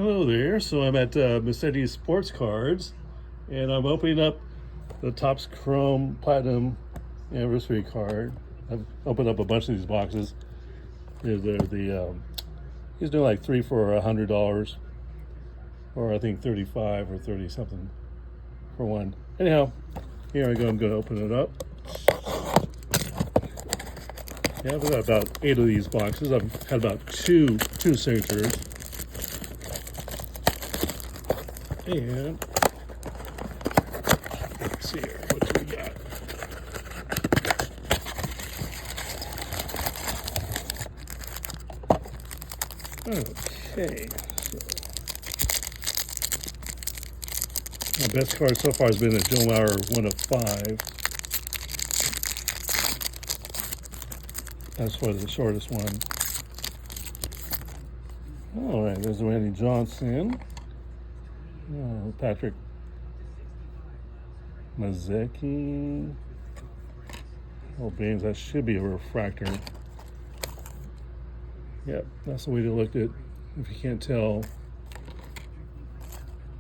Hello there. So I'm at Mercedes Sports Cards, and I'm opening up the Topps Chrome Platinum Anniversary card. I've opened up a bunch of these boxes. He's doing like 3 for $100, or I think 35 or 30 something for one. Anyhow, here I go. I'm going to open it up. Yeah, I've got about 8 of these boxes. I've had about two signatures. And let's see here, what do we got? Okay, so my best card so far has been a Joe Mauer 1 of 5. That's for the shortest one. All right, there's Randy Johnson. Oh, Patrick Mazzecchi. Oh, Baines, that should be a refractor. Yep, that's the way to look at it, if you can't tell.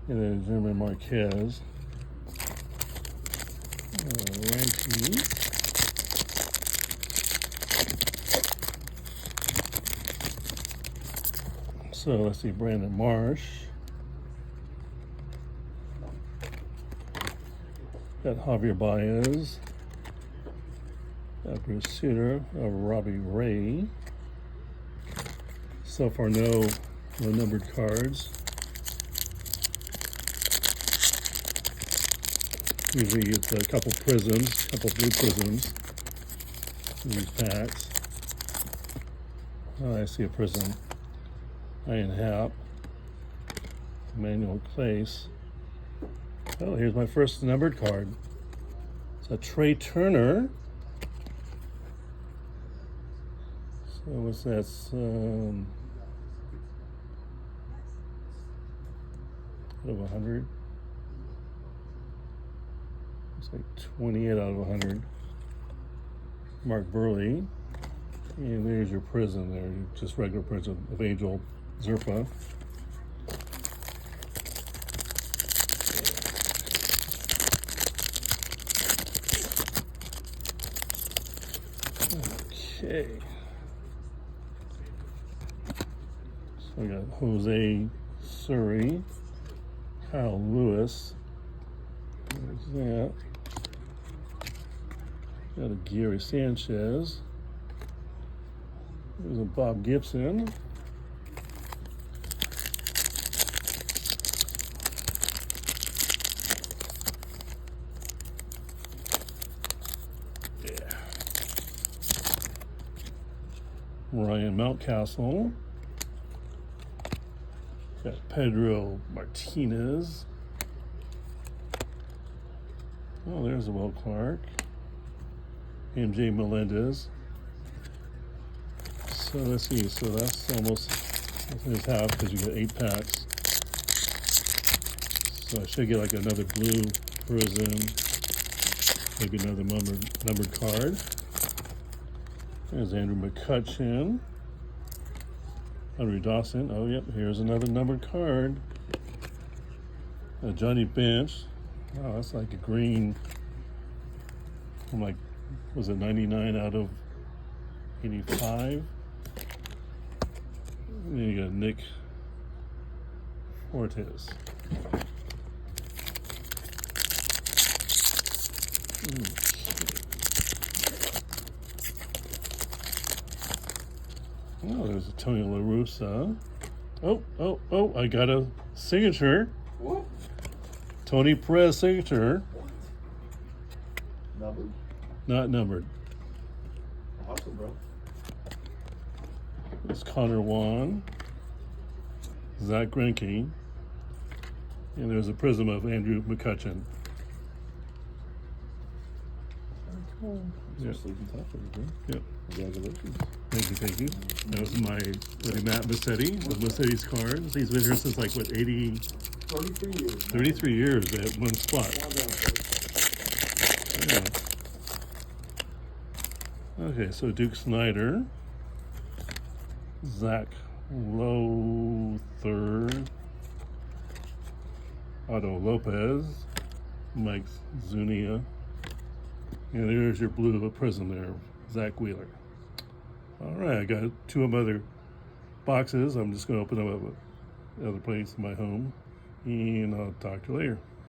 And then German Marquez. Alrighty. So let's see, Brandon Marsh. Got Javier Baez. Got Bruce Sutter of Robbie Ray. So far, no numbered cards. Usually it's a couple prisms, couple blue prisms in these packs. Oh, I see a prism. Ian Happ. Emmanuel Clace. Oh, here's my first numbered card. It's a Trey Turner. So what's that? Out of 100. It's like 28 out of 100. Mark Burley. And there's your prism there, just regular prism of Angel Zerpa. Okay. So we got Jose Surrey, Kyle Lewis. There's that. Got a Gary Sanchez. There's a Bob Gibson. Yeah. Ryan Mountcastle. Got Pedro Martinez. Oh, there's a Will Clark. MJ Melendez. So let's see, so that's almost half because you get 8 packs. So I should get like another blue prism, maybe another numbered card. There's Andrew McCutchen. Henry Dawson. Oh, yep, here's another numbered card. Johnny Bench. Oh, that's like a green. I'm like, was it 99 out of 85? And then you got Nick Fortes. Oh, there's a Tony La Russa. Oh, I got a signature. What? Tony Perez signature. Numbered? Not numbered. Awesome, bro. It's Connor Juan. Zach Greinke. And there's a prism of Andrew McCutchen. Cool. Yeah. Sleeping tough, bro. Yep. Congratulations. Thank you. That was my buddy Matt Massetti with Massetti's cards. He's been here since like what, 33 years. 33 years at one spot. Yeah. Okay, so Duke Snyder, Zach Lothar, Otto Lopez, Mike Zuniga, and there's your blue prism there, Zach Wheeler. All right, I got 2 other boxes. I'm just going to open them up at other place in my home, and I'll talk to you later.